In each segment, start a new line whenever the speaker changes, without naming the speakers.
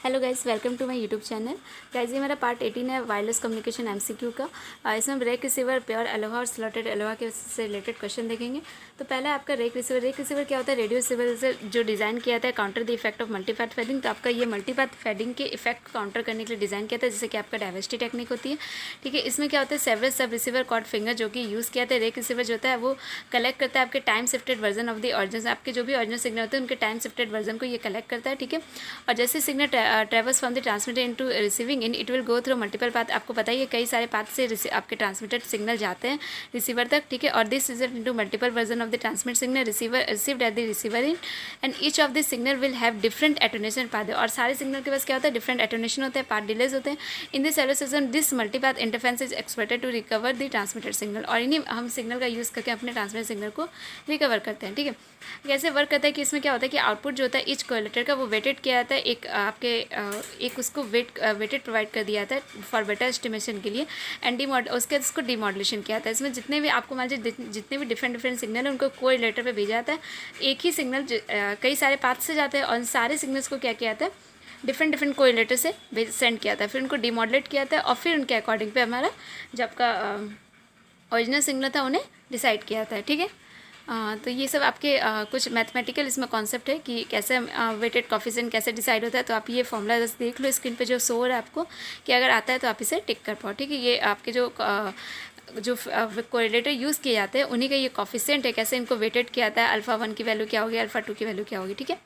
Hello guys, welcome to my YouTube channel. Guys, ये मेरा part 18 है वायरलेस कम्युनिकेशन एमसीक्यू का। इसमें रेक रिसीवर, प्योर अलोहा और स्लॉटेड अलोहा के से रिलेटेड क्वेश्चन देखेंगे। तो पहला आपका रेक रिसीवर क्या होता है? रेडियो रिसीवर से जो डिज़ाइन किया था counter the effect of multipath fading. तो आपका ये मल्टीपैथ फेडिंग के इफेक्ट काउंटर करने के लिए डिज़ाइन किया था, जैसे कि आपका डाइवर्सिटी टेक्निक होती है। ठीक है, इसमें क्या होता है? सेवरल सब रिसीवर कॉर्ड फिंगर जो कि यूज़ किया था। रेक रिसीवर जो होता है वो कलेक्ट करता है आपके time shifted version of the origin. आपके जो भी ऑरिजिनल सिग्नल होते हैं उनके टाइम शिफ्टेड वर्जन को ये कलेक्ट करता है। ठीक है, और जैसे signal travels from the transmitter into receiving end, it will go through multiple path. आपको पता ही है कई सारे पाथ से आपके ट्रांसमिटेड सिग्नल जाते हैं रिसीवर तक। ठीक है, और this result into multiple version of the transmit signal received at the receiver in, and each of this signal will have different attenuation path. और सारे सिग्नल के पास क्या होता है? डिफरेंट एटोनेशन होते हैं, पाथ डिलेज होते हैं। In this cellular system this multipath interference is expected to recover the transmitted signal. और इन्हीं हम सिग्नल का यूज़ करके अपने ट्रांसमिटेड सिग्नल को रिकवर करते हैं। ठीक है, कैसे वर्क करता है कि इसमें क्या होता है कि आउटपुट जो होता है ईच कोलेटर का वो वेटेड किया जाता है। एक उसको वेटेड प्रोवाइड कर दिया जाता है फॉर बेटर एस्टिमेशन के लिए, एंड उसके उसको डीमॉड्यूलेशन किया जाता है। इसमें जितने भी आपको मान लीजिए जितने भी डिफरेंट सिग्नल है उनको कोरिलेटर पे भेजा जाता है। एक ही सिग्नल कई सारे पाथ से जाते हैं और सारे सिग्नल्स को क्या किया जाता है? डिफरेंट कोरिलेटर से सेंड किया जाता है, फिर उनको डीमॉड्यूलेट किया जाता है और फिर उनके अकॉर्डिंग पे हमारा जो आपका ओरिजिनल सिग्नल था उन्हें डिसाइड किया जाता है। ठीक है, तो ये सब आपके कुछ मैथमेटिकल इसमें कॉन्सेप्ट है कि कैसे वेटेड कॉफिशिएंट कैसे डिसाइड होता है। तो आप ये फॉर्मूला बस देख लो स्क्रीन पे जो शो हो रहा है आपको, कि अगर आता है तो आप इसे टिक कर पाओ। ठीक है, ये आपके जो कोरिलेटर यूज़ किए जाते हैं उन्हीं का ये कॉफिशिएंट है, कैसे इनको वेटेड किया जाता है। अल्फ़ा 1 की वैल्यू क्या होगी, अल्फ़ा 2 की वैल्यू क्या होगी। ठीक है,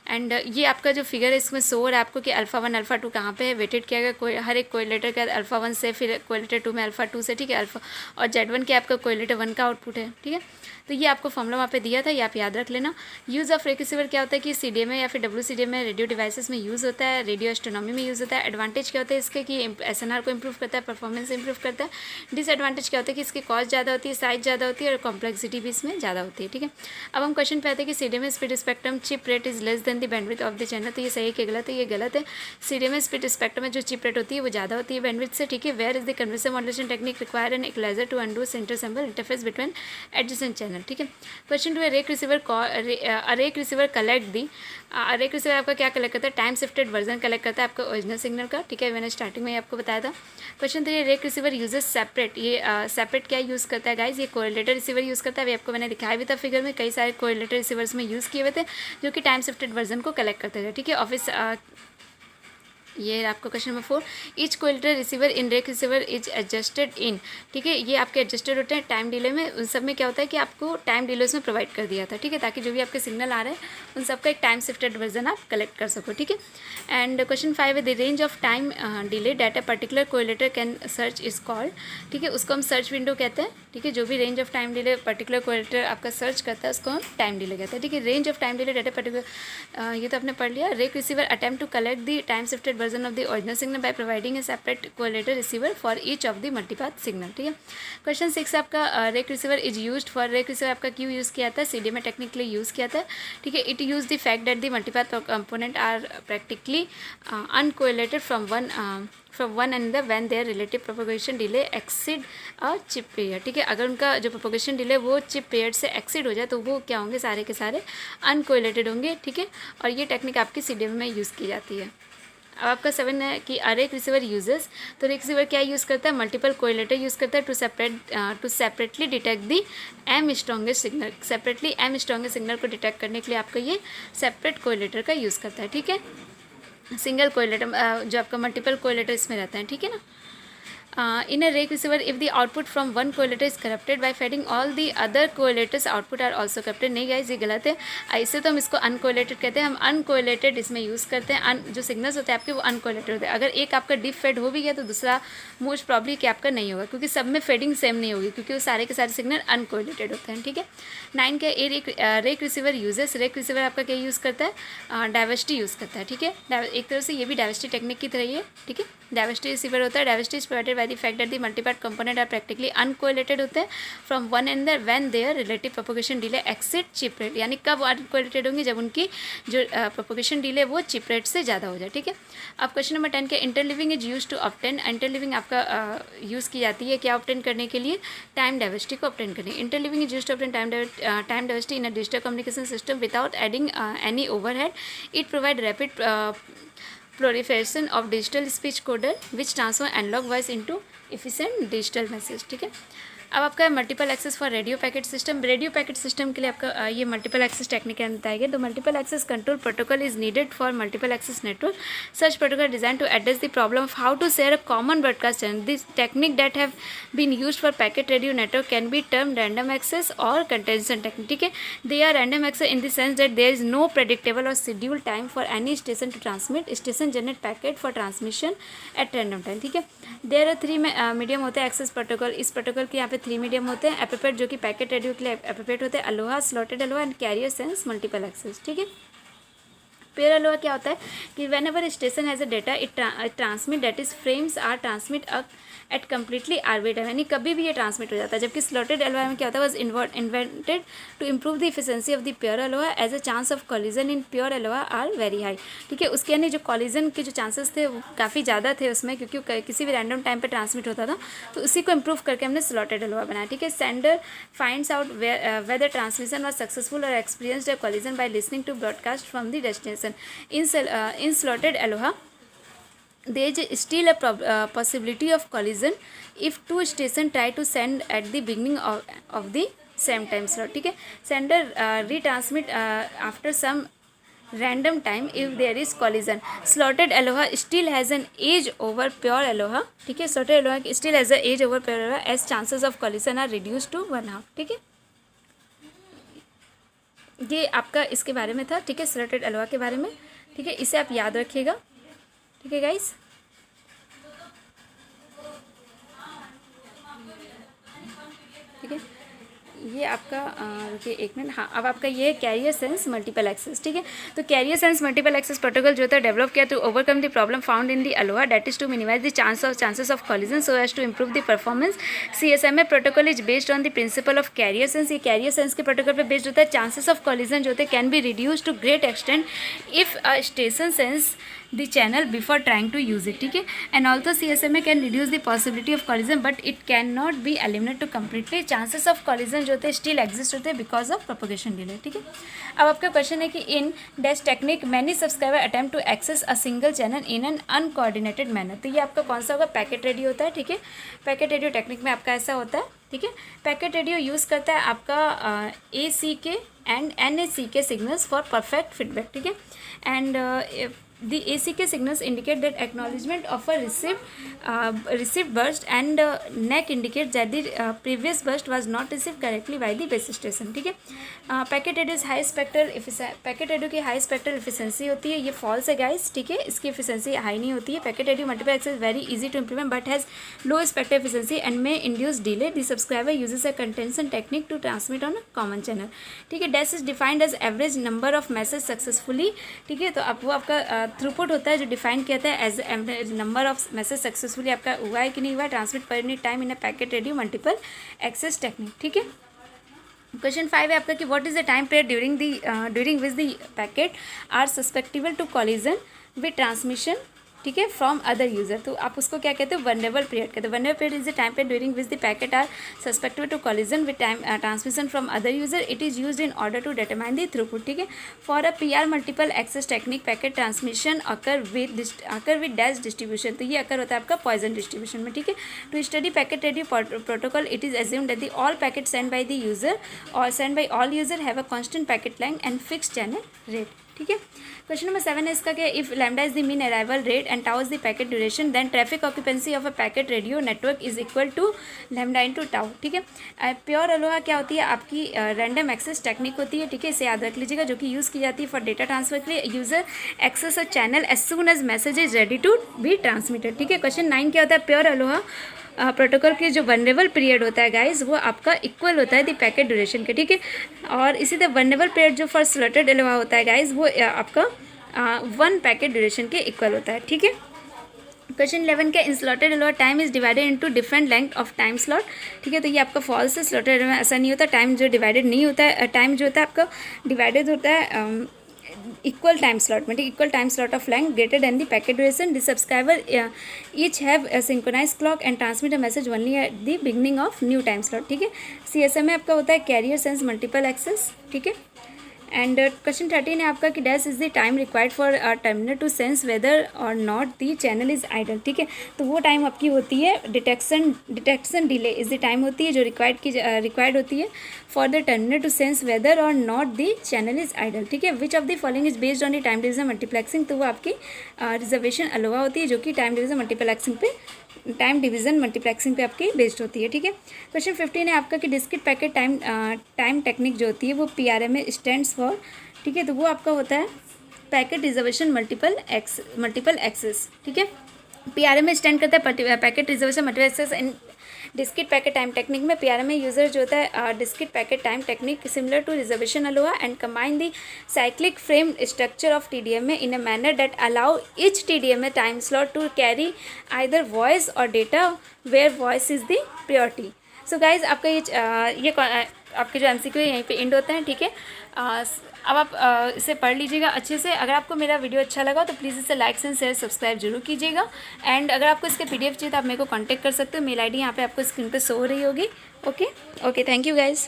एंड ये आपका जो फिगर है इसमें शो हो रहा है आपको कि अल्फ़ा 1 अल्फ़ा 2 कहाँ पे है, वेटेड किया गया हर एक कोरिलेटर का अल्फ़ा 1 से, फिर कोरिलेटर 2 में अल्फ़ा 2 से। ठीक है, अल्फ़ा और Z1 के आपका कोरिलेटर 1 का आउटपुट है। ठीक है, तो ये आपको फॉर्मूला वहाँ पे दिया था, ये आप याद रख लेना। यूज़ ऑफ रेक रिसीवर क्या होता है कि CDMA या फिर WCDMA में रेडियो डिवाइसेस में यूज़ होता है, रेडियो एस्ट्रोनॉमी में यूज़ होता है। एडवांटेज क्या होता है इसके कि SNR को इंप्रूव करता है, परफॉर्मेंस इंप्रूव करता है। डिसएडवांटेज क्या होता है कि इसकी कॉस्ट ज़्यादा होती है, साइज ज़्यादा होती है और कॉम्प्लेक्सिटी भी इसमें ज़्यादा होती है। ठीक है, अब हम क्वेश्चन पे आते हैं कि CDMA speed spectrum cheap rate is less than the bandwidth of the channel. तो ये सही है कि गलत है? ये गलत है। CDMA स्पीड स्पेक्ट्रम में जो चिप रेट होती है वो ज़्यादा होती है बैंडविड्थ से। ठीक है, where is the conversion modulation technique require an equaliser to undo centre sample interface between adjacent channel. ठीक है, question two rake receiver collect the. Rake receiver आपका क्या कलेक्ट करता है? टाइम शिफ्टेड वर्जन कलेक्ट करता है आपका ओरिजिनल सिग्नल का। ठीक है, मैंने स्टार्टिंग में आपको बताया था। Question 3, rake receiver uses separate. ये सेपरेट क्या यूज़ करता है गाइज? ये कोरिलेटर रिसीवर यूज़ करता है। अभी आपको मैंने दिखाया भी था फिगर में, कई सारे कोरिलेटर रिसीवर्स में यूज़ किए हुए थे जो कि टाइम शिफ्टेड वर्जन को कलेक्ट करते थे। ठीक है, ऑफिस ये आपका question number 4, each correlator receiver in rake receiver is adjusted in. ठीक है, ये आपके एडजस्टेड होते हैं टाइम डिले में। उन सब में क्या होता है कि आपको टाइम डिले उसमें प्रोवाइड कर दिया था। ठीक है, ताकि जो भी आपके सिग्नल आ रहे हैं उन सबका एक टाइम शिफ्टेड वर्जन आप कलेक्ट कर सको। ठीक है, एंड क्वेश्चन 5 है the range of time delay that a particular correlator can search is called. ठीक है, उसको हम सर्च विंडो कहते हैं। ठीक है, जो भी range of time delay particular correlator आपका सर्च करता है उसको हम टाइम डिले कहते हैं। ठीक है, range of time delay that a particular, ये तो आपने पढ़ लिया। Rake receiver attempt to collect the time shifted version of the original signal by providing a separate correlator receiver for each of the multipath signal. ठीक है, question 6 आपका rake receiver is used for. Rake receiver आपका क्यों use किया था? CDMA technique के लिए use किया था। ठीक है, it use the fact that the multipath component are practically uncorrelated from one another when their relative propagation delay exceed a chip period। ठीक है, अगर उनका जो propagation delay वो चिप पीरियड से एक्सीड हो जाए तो वो क्या होंगे? सारे के सारे अनकोरिलेटेड होंगे। ठीक है, और ये टेक्निक आपकी CDMA में यूज़ की जाती है। अब आपका 7 है कि रेक रिसीवर यूजेस। तो रेक रिसीवर क्या यूज़ करता है? मल्टीपल कोरिलेटर यूज़ करता है to separately detect the M strongest signal. Separately M strongest signal को डिटेक्ट करने के लिए आपका ये सेपरेट कोरिलेटर का यूज़ करता है। ठीक है, सिंगल कोरिलेटर जो आपका मल्टीपल कोरिलेटर इसमें रहता है। ठीक है ना, in a rake receiver if the output from one correlator is corrupted by feeding all the other correlators output are also corrupted। नहीं गाइज, ये गलत है। ऐसे तो हम इसको अनकोरिलेटेड कहते हैं, हम अनकोरिलेटेड इसमें यूज़ करते हैं। जो सिग्नल्स होते हैं आपके वो अनकोरिलेटेड होते हैं। अगर एक आपका डिप फेड हो भी गया तो दूसरा मोस्ट प्रॉब्ली कि आपका नहीं होगा, क्योंकि सब में फेडिंग सेम नहीं होगी, क्योंकि वो सारे के सारे सिग्नल अनकोरिलेटेड होते हैं। ठीक है, 9 का rake receiver uses. Rake receiver आपका क्या यूज़ करता है? डाइवर्सिटी यूज़ करता है। ठीक है, एक तरह से ये भी डाइवर्सिटी टेक्निक की तरह ही है। ठीक है, डाइवर्सिटी रिसीवर होता है। Diversity is provided by the fact that the multipath component are practically uncorrelated होते हैं from one end when their relative propagation delay exceed chip rate. यानी कब अनकोरिलेटेड होंगे? जब उनकी जो प्रोपगेशन डिले वो चिप रेट से ज़्यादा हो जाए। ठीक है, अब क्वेश्चन नंबर 10 के इंटरलिविंग इज यूज टू ऑब्टेन। इंटरलिविंग आपका यूज़ की जाती है क्या ऑब्टेन करने के लिए? टाइम डाइवर्सिटी को ऑब्टेन करने। Interleaving is use to obtain time diversity in a digital communication system without adding any overhead. It provide rapid proliferation of digital speech coder which transform analog voice into efficient digital message. ठीक है, अब आपका multiple access for radio packet system. Radio packet system के लिए आपका ये multiple access technique बताएगा। तो multiple access control protocol is needed for multiple access network. Such protocol design to address the problem of how to share a common broadcast channel. This technique that have been used for packet radio network can be term random access और contention technique. ठीक है, they are random access in the sense that there is no predictable और schedule time for any station to transmit. Station generate packet for transmission at random time. ठीक है, there are 3 medium होते हैं access protocol. इस protocol के यहाँ पे 3 medium होते हैं। एप्रोप्रिएट जो कि पैकेट रेडियो के लिए एप्रोप्रिएट होते हैं, ALOHA, slotted ALOHA and carrier sense multiple access. ठीक है, पेयर अलोहा क्या होता है कि whenever station has a data it transmit that is frames are transmit at completely arbit time, यानी कभी भी ये ट्रांसमिट हो जाता है। जबकि स्लॉटेड अलोहा में क्या होता है, was invented to improve the efficiency of the pure ALOHA as a chance of collision in pure ALOHA are very high. ठीक है, उसके यानी जो कॉलिजन के जो चांसेस थे वो काफ़ी ज़्यादा थे उसमें, क्योंकि किसी भी रैंडम टाइम पर ट्रांसमिट होता था, तो उसी को इम्प्रूव करके हमने स्लॉटेड अलोहा बनाया। ठीक है, sender finds out whether transmission was successful और experienced a collision by listening to broadcast from the destination. In slotted aloha there is still a possibility of collision if two stations try to send at the beginning of the same time slot. ठीक है, sender retransmit after some random time if there is collision. Slotted aloha still has an edge over pure aloha. ठीक है, slotted aloha still has an edge over pure aloha as chances of collision are reduced to 1/2. ठीक है, ये आपका इसके बारे में था। ठीक है, स्लॉटेड अलोहा के बारे में। ठीक है, इसे आप याद रखिएगा। ठीक है गाइस, ठीक है, ये आपका रुकिए 1 मिनट। हाँ, अब आपका ये कैरियर सेंस मल्टीपल एक्सेस। ठीक है, तो carrier sense multiple access protocol जो था डेवलप किया to overcome the problem found in the ALOHA that is to minimise the chances of collision so as to improve the performance. CSMA protocol is based on the principle of carrier sense. ये carrier sense के protocol पर based होता है। Chances of collision जो होते हैं can be reduce to great extent if a station sense the channel before trying to use it. ठीक है, and also CSMA can reduce the possibility of collision but it cannot be eliminated to completely. chances of collision जो होते हैं still exist होते हैं because of propagation delay. ठीक है, अब आपका क्वेश्चन है कि in dash technique many subscriber attempt to access a single channel in an uncoordinated manner. तो ये आपका कौन सा होगा, पैकेट रेडियो होता है। ठीक है, पैकेट रेडियो टेक्निक में आपका ऐसा होता है। ठीक है, पैकेट रेडियो यूज़ करता है आपका ACK and NACK signals for perfect feedback. ठीक है, and the ACK signals indicate that acknowledgement of a received burst and NAC indicates that the previous burst was not received correctly by the base station. ठीक है, packet radio high spectral packet radio की high spectral efficiency होती है। ये false है guys. ठीक है, इसकी एफिशिएंसी हाई नहीं होती है। Packet radio multiple access very easy to implement but has low spectral efficiency and may induce delay. The subscriber uses a contention technique to transmit on a common channel. ठीक है, dash is defined as average number of message successfully. ठीक है, तो अब वो आपका throughput होता है जो डिफाइन किया था as average number of message successfully आपका हुआ है कि नहीं हुआ है transmit per unit time in a packet radio multiple access technique. ठीक है, क्वेश्चन 5 है आपका कि what is the time period during which the packet are susceptible to collision with transmission. ठीक है, फ्रॉम अदर यूजर। तो आप उसको क्या कहते हो, वनरेबल पीरियड कहते हैं। Vulnerable period is the time period during which the packet are susceptible to collision with time transmission from other user. It is used in order to determine the throughput. ठीक है, for a PR multiple access technique packet transmission occur with dash distribution. तो ये अकर होता है आपका Poisson distribution में। ठीक है, to study packet radio protocol it is assumed that the all packet send by the user और send by all user have a constant packet length and fixed channel rate. ठीक है, question number 7 है इसका क्या, if lambda is the mean arrival rate and tau is the packet duration then traffic occupancy of a packet radio network is equal to lambda into tau. ठीक है, pure Aloha क्या होती है, आपकी random access technique होती है। ठीक है, इसे याद रख लीजिएगा, जो कि यूज़ की जाती है फॉर डेटा ट्रांसफर के लिए। User access a channel as soon as message is ready to be transmitted. ठीक है, क्वेश्चन 9 क्या होता है, प्योर अलोहा प्रोटोकॉल के जो वनरेबल पीरियड होता है गाइज वो आपका इक्वल होता है द पैकेट ड्यूरेशन के। ठीक है, और इसी तरह वनरेबल पीरियड जो फॉर स्लॉटेड अलोहा होता है गाइज वो आपका 1 पैकेट ड्यूरेशन के इक्वल होता है। ठीक है, क्वेश्चन 11 का in slotted aloha time is divided into different length of time slot. ठीक है, तो ये आपका फॉल्स है। स्लॉटेड अलोहा में ऐसा नहीं होता, टाइम जो डिवाइडेड नहीं होता है, टाइम जो होता है आपका डिवाइडेड होता है इक्वल टाइम स्लॉट में। ठीक, equal time slot of length greater than the packet duration. The subscriber each have a synchronize clock and transmit a message only at the beginning of new time slot. ठीक है, CSMA आपका होता है career sense multiple access. ठीक है, and question 13 है आपका कि dash is the time required for terminal to sense whether और not the channel is idle, ठीक है। तो वो टाइम आपकी होती है detection delay is the time होती है जो रिक्वायर्ड होती है for the terminal to sense whether और not the channel is idle, ठीक है। Which of the following is based on the time division multiplexing, तो वो आपकी रिजर्वेशन अलोवा होती है जो कि टाइम डिवीजन मल्टीप्लेक्सिंग पे आपकी बेस्ड होती है, ठीक है। क्वेश्चन 15 है आपका कि डिस्क्रीट पैकेट टाइम टेक्निक जो होती है वो PRMA स्टैंड्स फॉर, ठीक है। तो वो आपका होता है पैकेट रिजर्वेशन मल्टीपल एक्सेस, ठीक है। PRMA स्टैंड करता है packet reservation multiple access in discrete packet time technique में। PRMA यूजर जो होता है discrete packet time technique similar to reservation aloha and combine the cyclic frame structure of TDMA in a manner that allow each TDMA time slot to carry either voice और data where voice is the priority. So guys आपका ये आपके जो MCQ है यहीं पे and होते हैं, ठीक है। अब आप इसे पढ़ लीजिएगा अच्छे से। अगर आपको मेरा वीडियो अच्छा लगा तो प्लीज़ इसे लाइक एंड शेयर सब्सक्राइब जरूर कीजिएगा। एंड अगर आपको इसके PDF चाहिए तो आप मेरे को कांटेक्ट कर सकते हो। मेल ID यहाँ पे आपको स्क्रीन पे शो हो रही होगी। Okay, thank you guys.